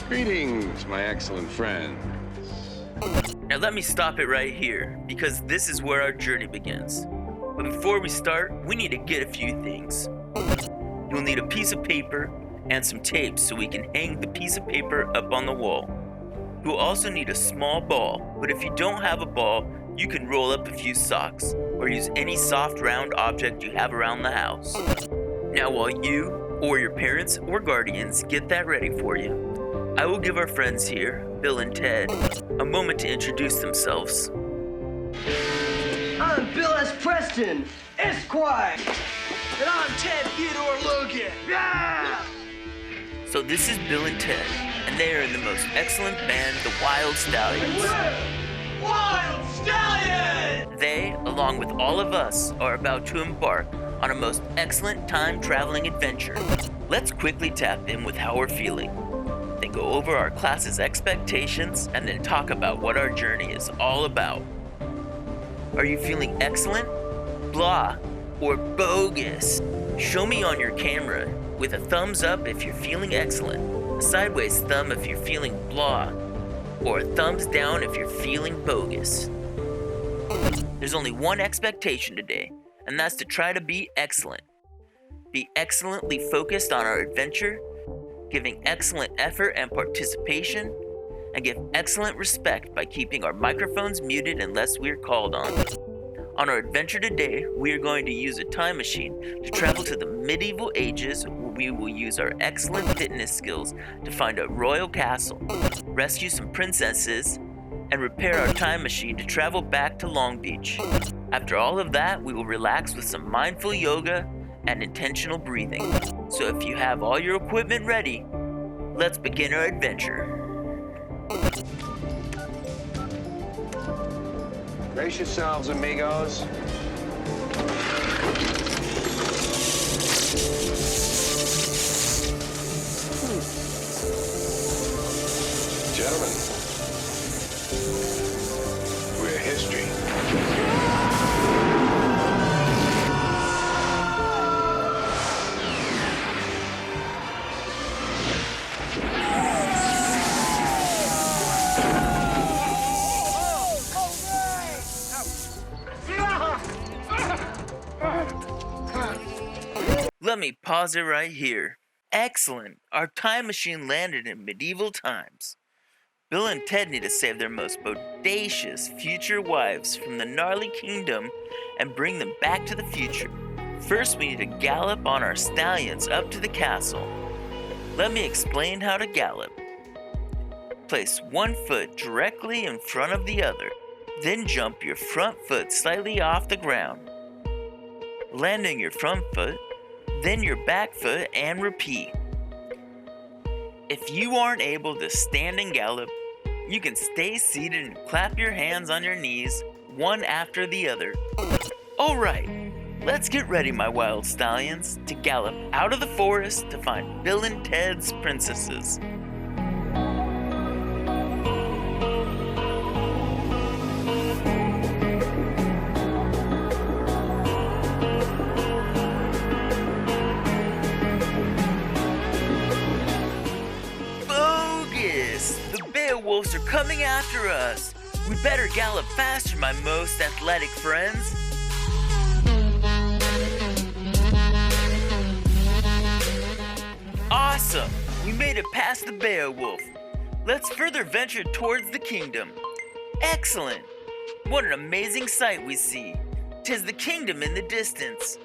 Greetings, my excellent friend. Now let me stop it right here, because this is where our journey begins. But before we start, we need to get a few things. You'll need a piece of paper and some tape so we can hang the piece of paper up on the wall. You'll also need a small ball, but if you don't have a ball, you can roll up a few socks, or use any soft round object you have around the house. Now while you, or your parents or guardians, get that ready for you, I will give our friends here, Bill and Ted, a moment to introduce themselves. I'm Bill S. Preston, Esquire. And I'm Ted Theodore Logan. Yeah! So this is Bill and Ted, and they are in the most excellent band, the Wild Stallions. Wild Stallions! They, along with all of us, are about to embark on a most excellent time-traveling adventure. Let's quickly tap in with how we're feeling, then go over our class's expectations, and then talk about what our journey is all about. Are you feeling excellent, blah, or bogus? Show me on your camera with a thumbs up if you're feeling excellent, a sideways thumb if you're feeling blah, or a thumbs down if you're feeling bogus. There's only one expectation today, and that's to try to be excellent. Be excellently focused on our adventure, giving excellent effort and participation, and give excellent respect by keeping our microphones muted unless we're called on. On our adventure today, we are going to use a time machine to travel to the medieval ages, where we will use our excellent fitness skills to find a royal castle, rescue some princesses, and repair our time machine to travel back to Long Beach. After all of that, we will relax with some mindful yoga and intentional breathing. So if you have all your equipment ready, let's begin our adventure. Brace yourselves, amigos. Gentlemen, we're history. Let me pause it right here. Excellent! Our time machine landed in medieval times. Bill and Ted need to save their most bodacious future wives from the gnarly kingdom and bring them back to the future. First, we need to gallop on our stallions up to the castle. Let me explain how to gallop. Place one foot directly in front of the other. Then jump your front foot slightly off the ground. Landing your front foot, then your back foot, and repeat. If you aren't able to stand and gallop, you can stay seated and clap your hands on your knees, one after the other. Alright, let's get ready, my wild stallions, to gallop out of the forest to find Bill and Ted's princesses. Wolves are coming after us. We better gallop faster, my most athletic friends. Awesome! We made it past the Beowulf. Let's further venture towards the kingdom. Excellent! What an amazing sight we see. 'Tis the kingdom in the distance.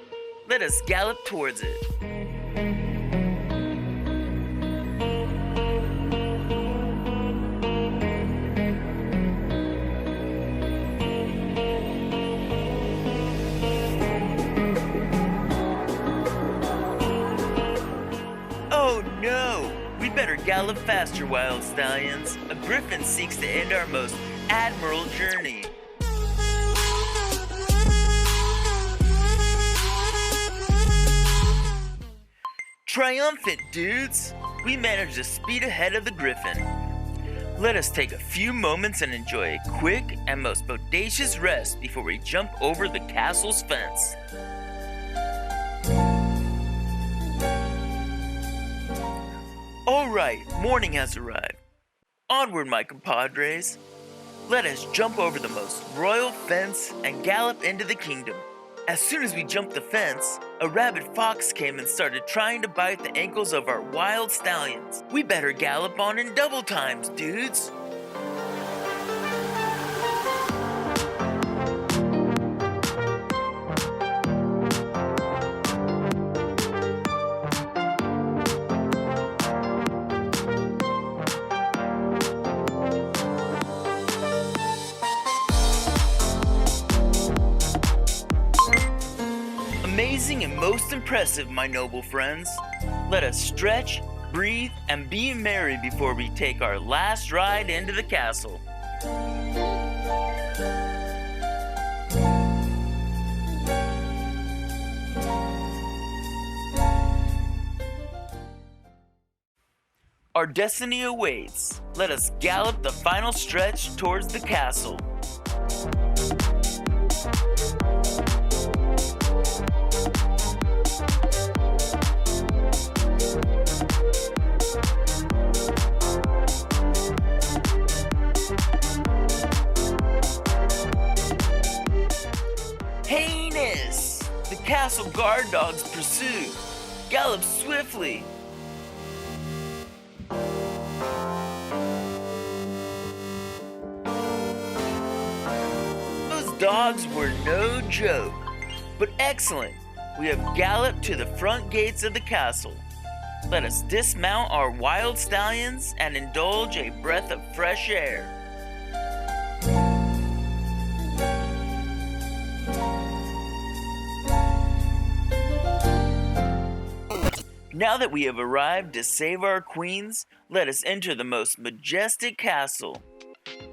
Let us gallop towards it. Oh no! We better gallop faster, wild stallions. A griffin seeks to end our most admirable journey. Triumphant, dudes! We managed to speed ahead of the Griffin. Let us take a few moments and enjoy a quick and most bodacious rest before we jump over the castle's fence. Alright, morning has arrived. Onward, my compadres. Let us jump over the most royal fence and gallop into the kingdom. As soon as we jumped the fence, a rabid fox came and started trying to bite the ankles of our wild stallions. We better gallop on in double times, dudes. Amazing and most impressive, my noble friends. Let us stretch, breathe, and be merry before we take our last ride into the castle. Our destiny awaits. Let us gallop the final stretch towards the castle. Heinous! The castle guard dogs pursue. Gallop swiftly. Those dogs were no joke, but excellent. We have galloped to the front gates of the castle. Let us dismount our wild stallions and indulge a breath of fresh air. Now that we have arrived to save our queens, let us enter the most majestic castle.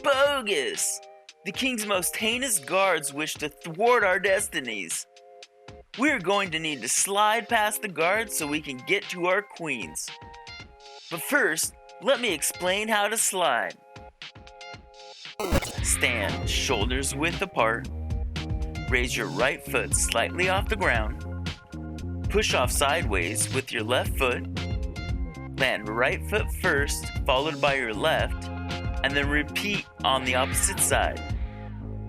Bogus! The king's most heinous guards wish to thwart our destinies. We're going to need to slide past the guards so we can get to our queens. But first, let me explain how to slide. Stand shoulders width apart. Raise your right foot slightly off the ground. Push off sideways with your left foot. Land right foot first, followed by your left, and then repeat on the opposite side.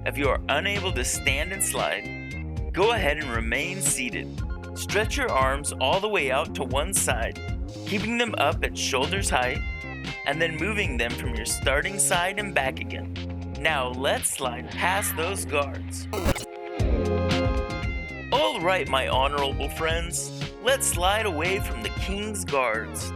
If you are unable to stand and slide, go ahead and remain seated. Stretch your arms all the way out to one side, keeping them up at shoulders height, and then moving them from your starting side and back again. Now let's slide past those guards. All right, my honorable friends, let's slide away from the king's guards.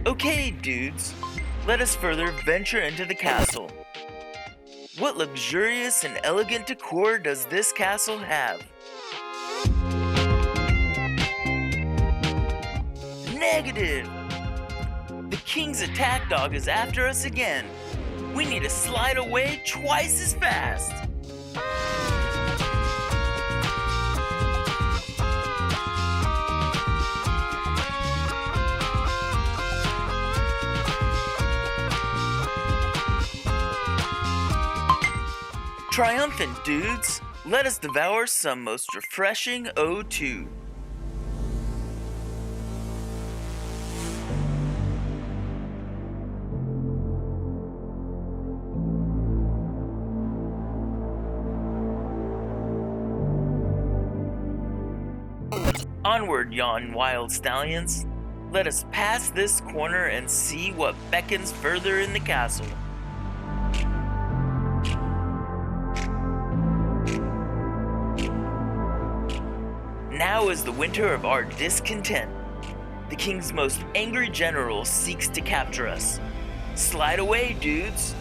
Okay, dudes, let us further venture into the castle. What luxurious and elegant decor does this castle have? Negative! The king's attack dog is after us again. We need to slide away twice as fast. Triumphant, dudes! Let us devour some most refreshing O2. Onward, yon wild stallions. Let us pass this corner and see what beckons further in the castle. Now is the winter of our discontent. The king's most angry general seeks to capture us. Slide away, dudes.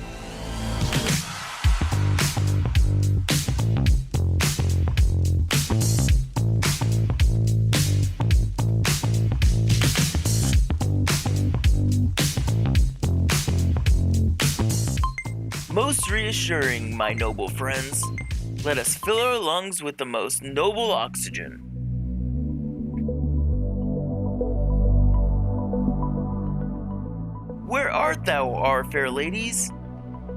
Most reassuring, my noble friends. Let us fill our lungs with the most noble oxygen. Where art thou, our fair ladies?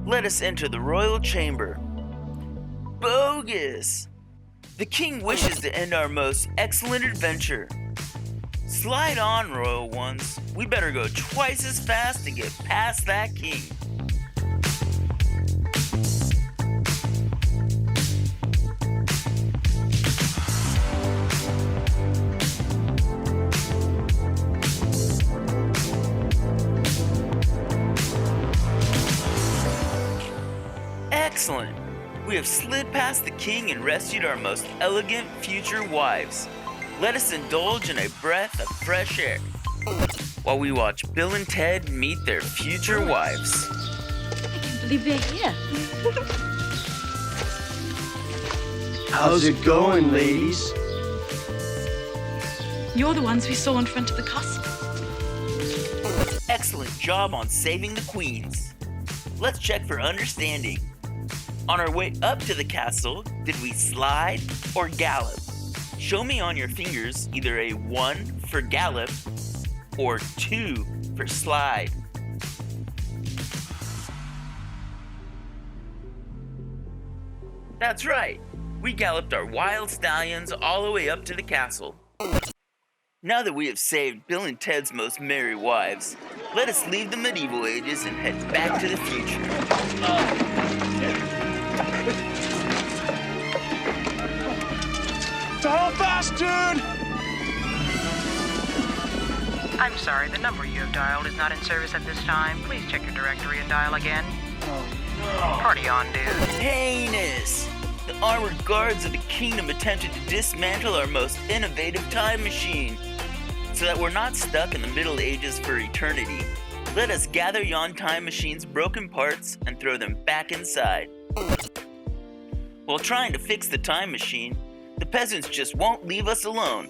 Let us enter the royal chamber. Bogus! The king wishes to end our most excellent adventure. Slide on, royal ones. We better go twice as fast to get past that king. Excellent! We have slid past the king and rescued our most elegant future wives. Let us indulge in a breath of fresh air while we watch Bill and Ted meet their future wives. I can't believe they're here. How's it going, ladies? You're the ones we saw in front of the castle. Excellent job on saving the queens. Let's check for understanding. On our way up to the castle, did we slide or gallop? Show me on your fingers either a 1 for gallop or 2 for slide. That's right. We galloped our wild stallions all the way up to the castle. Now that we have saved Bill and Ted's most merry wives, let us leave the medieval ages and head back to the future. How fast, dude? I'm sorry, the number you have dialed is not in service at this time. Please check your directory and dial again. Party on, dude. Heinous! The armored guards of the kingdom attempted to dismantle our most innovative time machine. So that we're not stuck in the Middle Ages for eternity, let us gather yon time machine's broken parts and throw them back inside. While trying to fix the time machine, the peasants just won't leave us alone.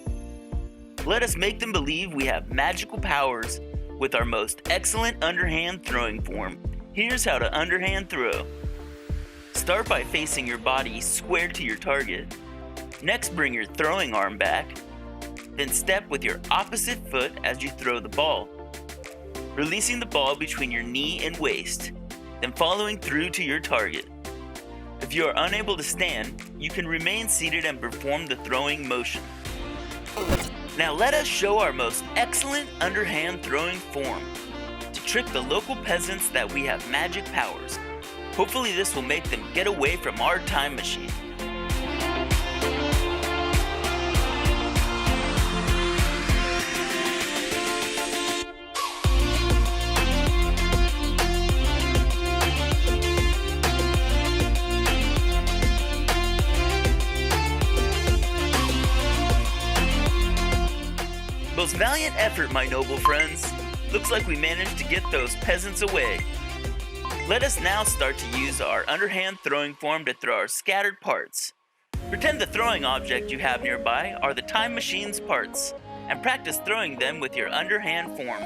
Let us make them believe we have magical powers with our most excellent underhand throwing form. Here's how to underhand throw. Start by facing your body square to your target. Next, bring your throwing arm back. Then step with your opposite foot as you throw the ball, releasing the ball between your knee and waist, then following through to your target. If you are unable to stand, you can remain seated and perform the throwing motion. Now let us show our most excellent underhand throwing form to trick the local peasants that we have magic powers. Hopefully this will make them get away from our time machine. Most valiant effort, my noble friends. Looks like we managed to get those peasants away. Let us now start to use our underhand throwing form to throw our scattered parts. Pretend the throwing object you have nearby are the time machine's parts, and practice throwing them with your underhand form.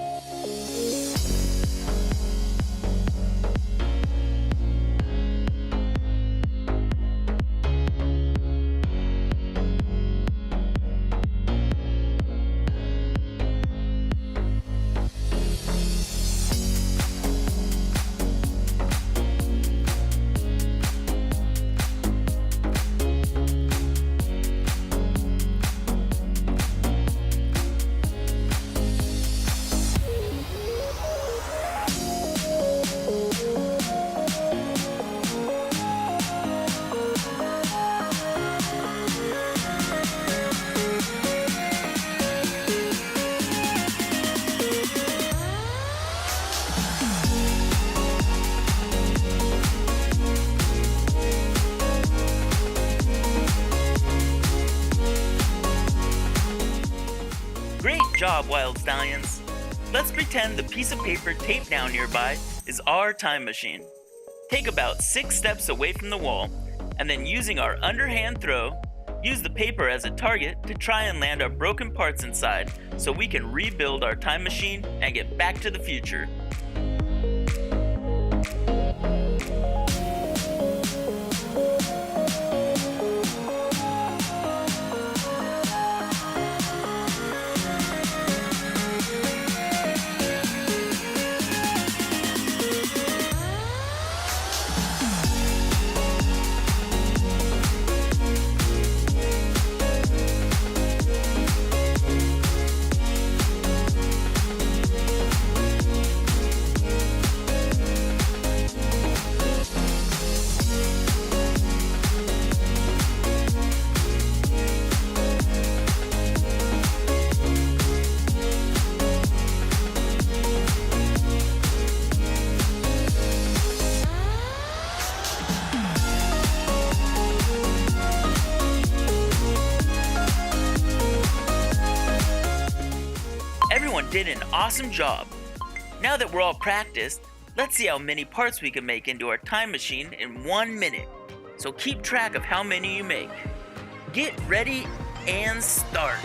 Great job, wild stallions. Let's pretend the piece of paper taped down nearby is our time machine. Take about 6 steps away from the wall, and then using our underhand throw, use the paper as a target to try and land our broken parts inside so we can rebuild our time machine and get back to the future. did an awesome job. Now that we're all practiced, let's see how many parts we can make into our time machine in 1 minute. So keep track of how many you make. Get ready and start.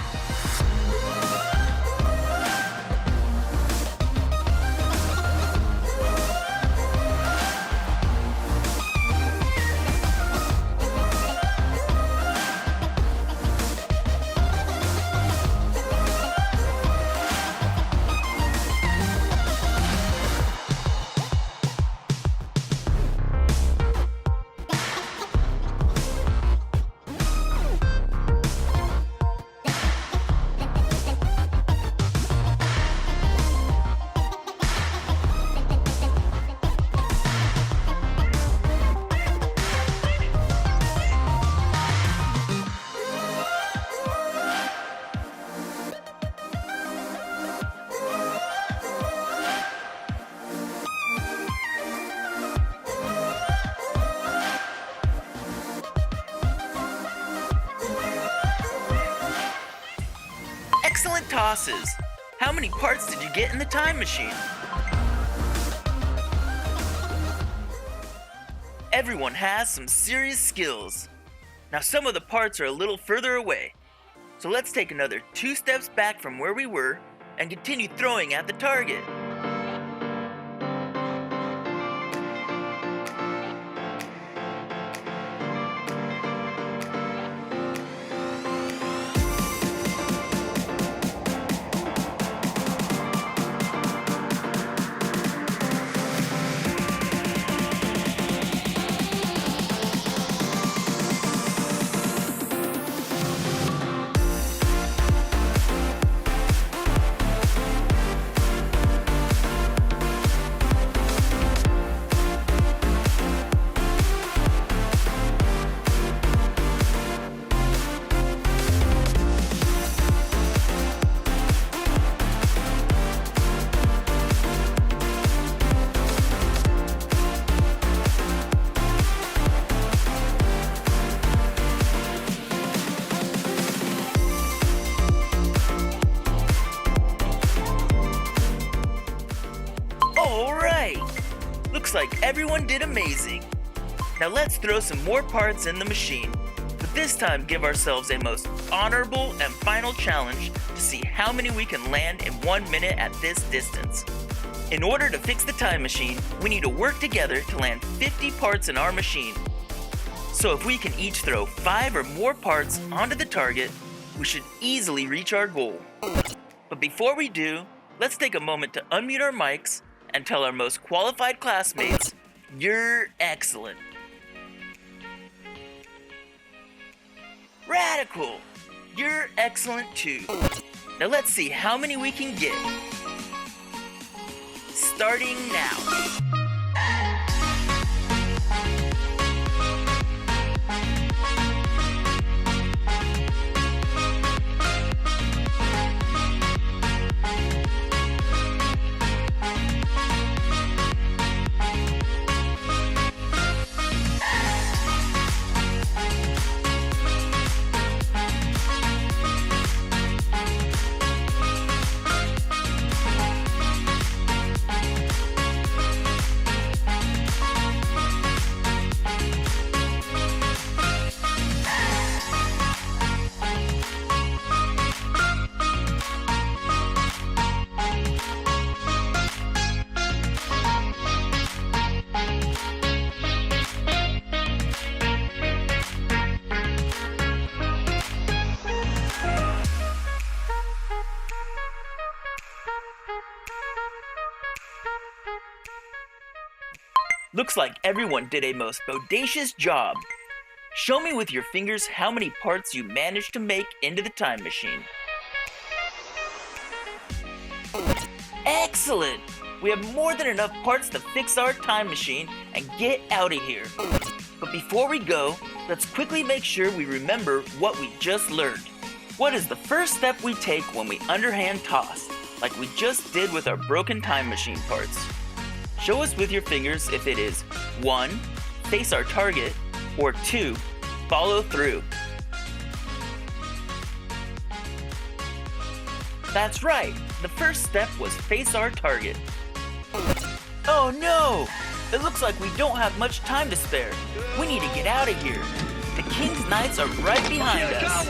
Excellent tosses! How many parts did you get in the time machine? Everyone has some serious skills. Now some of the parts are a little further away. So let's take another 2 steps back from where we were and continue throwing at the target. Alright! Looks like everyone did amazing. Now let's throw some more parts in the machine, but this time give ourselves a most honorable and final challenge to see how many we can land in 1 minute at this distance. In order to fix the time machine, we need to work together to land 50 parts in our machine. So if we can each throw 5 or more parts onto the target, we should easily reach our goal. But before we do, let's take a moment to unmute our mics and tell our most qualified classmates, you're excellent. Radical! You're excellent too. Now let's see how many we can get. Starting now. Looks like everyone did a most bodacious job. Show me with your fingers how many parts you managed to make into the time machine. Excellent! We have more than enough parts to fix our time machine and get out of here. But before we go, let's quickly make sure we remember what we just learned. What is the first step we take when we underhand toss, like we just did with our broken time machine parts? Show us with your fingers if it is 1, face our target, or 2, follow through. That's right, the first step was face our target. Oh no! It looks like we don't have much time to spare. We need to get out of here. The King's Knights are right behind us.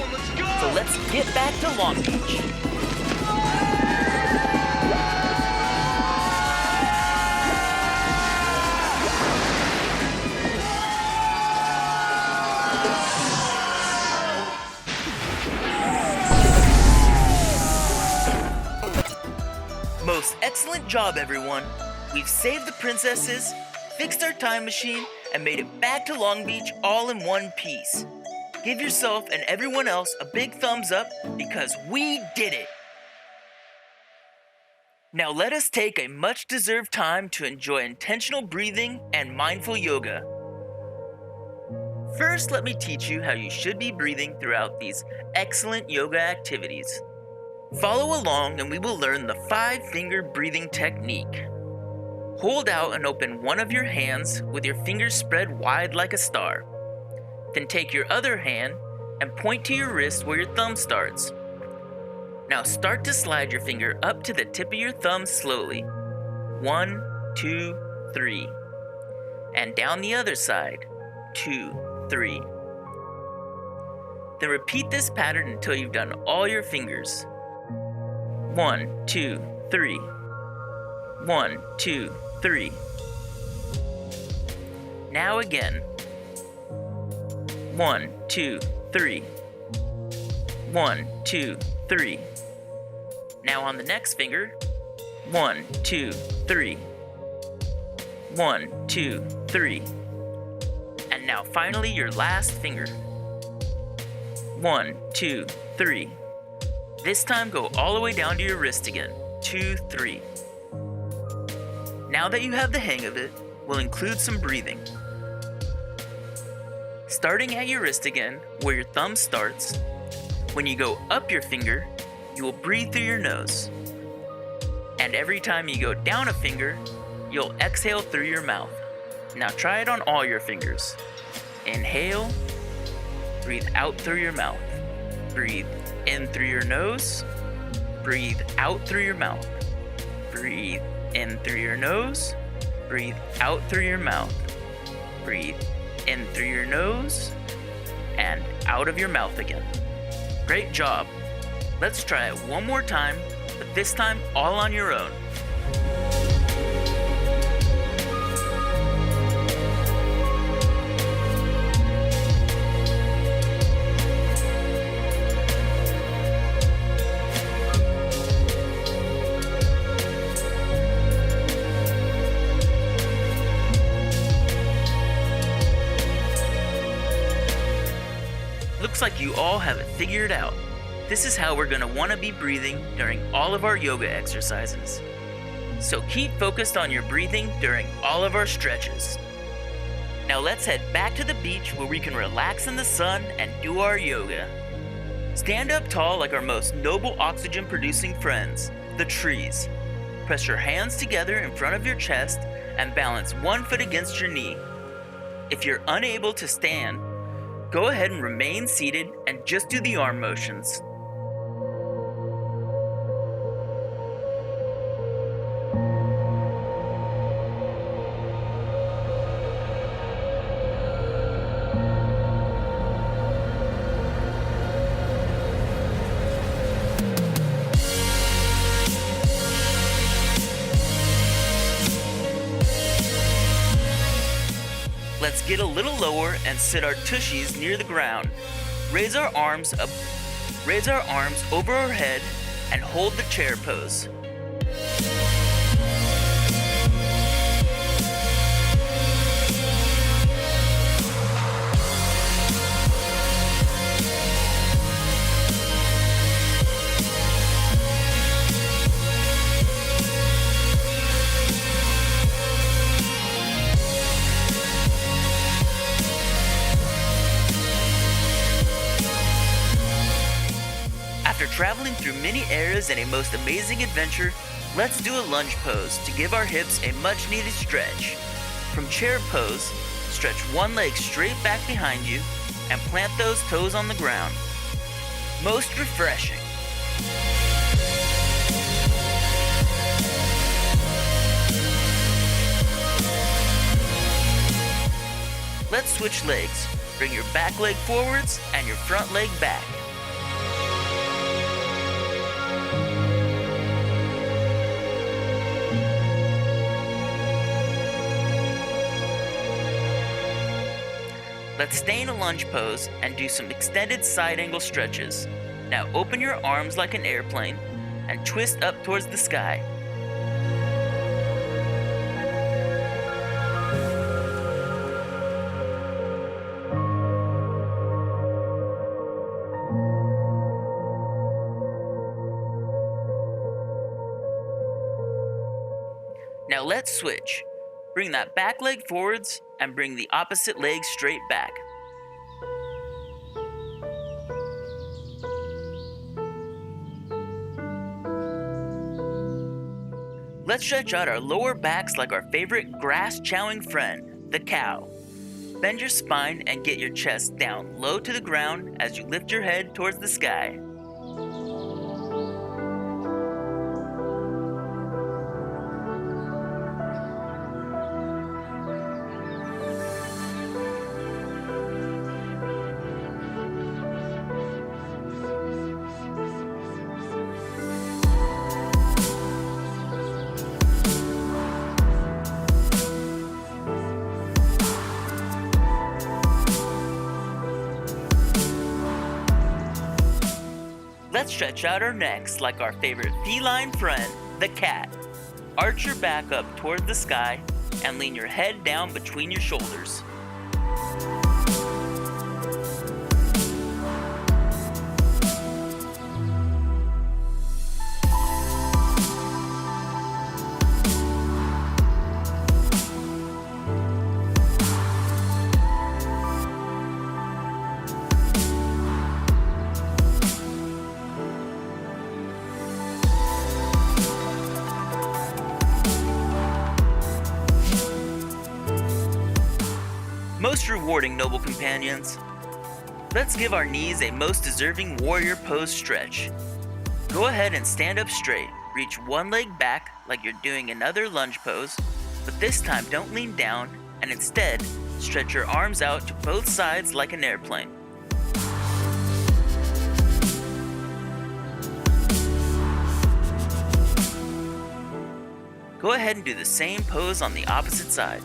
So let's get back to Long Beach. Most excellent job, everyone. We've saved the princesses, fixed our time machine, and made it back to Long Beach all in one piece. Give yourself and everyone else a big thumbs up because we did it. Now let us take a much-deserved time to enjoy intentional breathing and mindful yoga. First, let me teach you how you should be breathing throughout these excellent yoga activities. Follow along and we will learn the 5-finger breathing technique. Hold out and open one of your hands with your fingers spread wide like a star. Then take your other hand and point to your wrist where your thumb starts. Now start to slide your finger up to the tip of your thumb slowly. 1, 2, 3. And down the other side. 2, 3. Then repeat this pattern until you've done all your fingers. 1, 2, 3. 1, 2, 3. Now again. 1, 2, 3. 1, 2, 3. Now on the next finger. 1, 2, 3. 1, 2, 3. And now finally your last finger. 1, 2, 3. This time go all the way down to your wrist again. 2, 3. Now that you have the hang of it, we'll include some breathing. Starting at your wrist again, where your thumb starts, when you go up your finger, you will breathe through your nose. And every time you go down a finger, you'll exhale through your mouth. Now try it on all your fingers. Inhale, breathe out through your mouth. Breathe in through your nose, breathe out through your mouth. Breathe in through your nose, breathe out through your mouth. Breathe in through your nose, and out of your mouth again. Great job. Let's try it one more time, but this time all on your own. Looks like you all have it figured out. This is how we're going to want to be breathing during all of our yoga exercises. So keep focused on your breathing during all of our stretches. Now let's head back to the beach where we can relax in the sun and do our yoga. Stand up tall like our most noble oxygen-producing friends, the trees. Press your hands together in front of your chest and balance one foot against your knee. If you're unable to stand, go ahead and remain seated and just do the arm motions. Let's get a little lower and sit our tushies near the ground. Raise our arms over our head and hold the chair pose. After traveling through many eras and a most amazing adventure, let's do a lunge pose to give our hips a much needed stretch. From chair pose, stretch one leg straight back behind you and plant those toes on the ground. Most refreshing. let's switch legs. Bring your back leg forwards and your front leg back. Let's stay in a lunge pose and do some extended side angle stretches. Now open your arms like an airplane and twist up towards the sky. Now let's switch. Bring that back leg forwards and bring the opposite leg straight back. Let's stretch out our lower backs like our favorite grass-chowing friend, the cow. Bend your spine and get your chest down low to the ground as you lift your head towards the sky. Let's stretch out our necks like our favorite feline friend, the cat. Arch your back up toward the sky and lean your head down between your shoulders. Most rewarding, noble companions. Let's give our knees a most deserving warrior pose stretch. Go ahead and stand up straight. Reach one leg back like you're doing another lunge pose, but this time don't lean down and instead stretch your arms out to both sides like an airplane. Go ahead and do the same pose on the opposite side.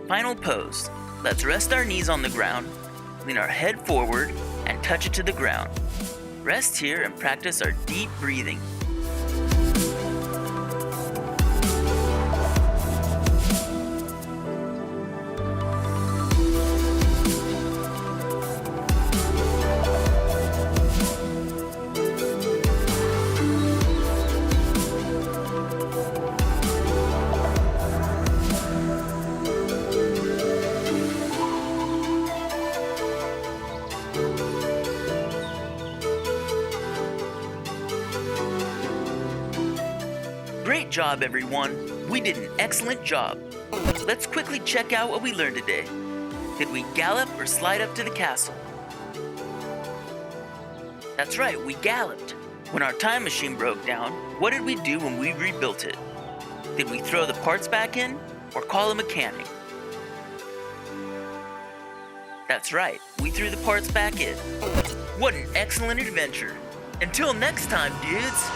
Final pose. Let's rest our knees on the ground, lean our head forward, and touch it to the ground. Rest here and practice our deep breathing. Great job, everyone. We did an excellent job. Let's quickly check out what we learned today. Did we gallop or slide up to the castle? That's right, we galloped. When our time machine broke down, what did we do when we rebuilt it? Did we throw the parts back in or call a mechanic? That's right, we threw the parts back in. What an excellent adventure. Until next time, dudes.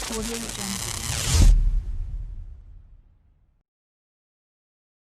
Audio Jungle.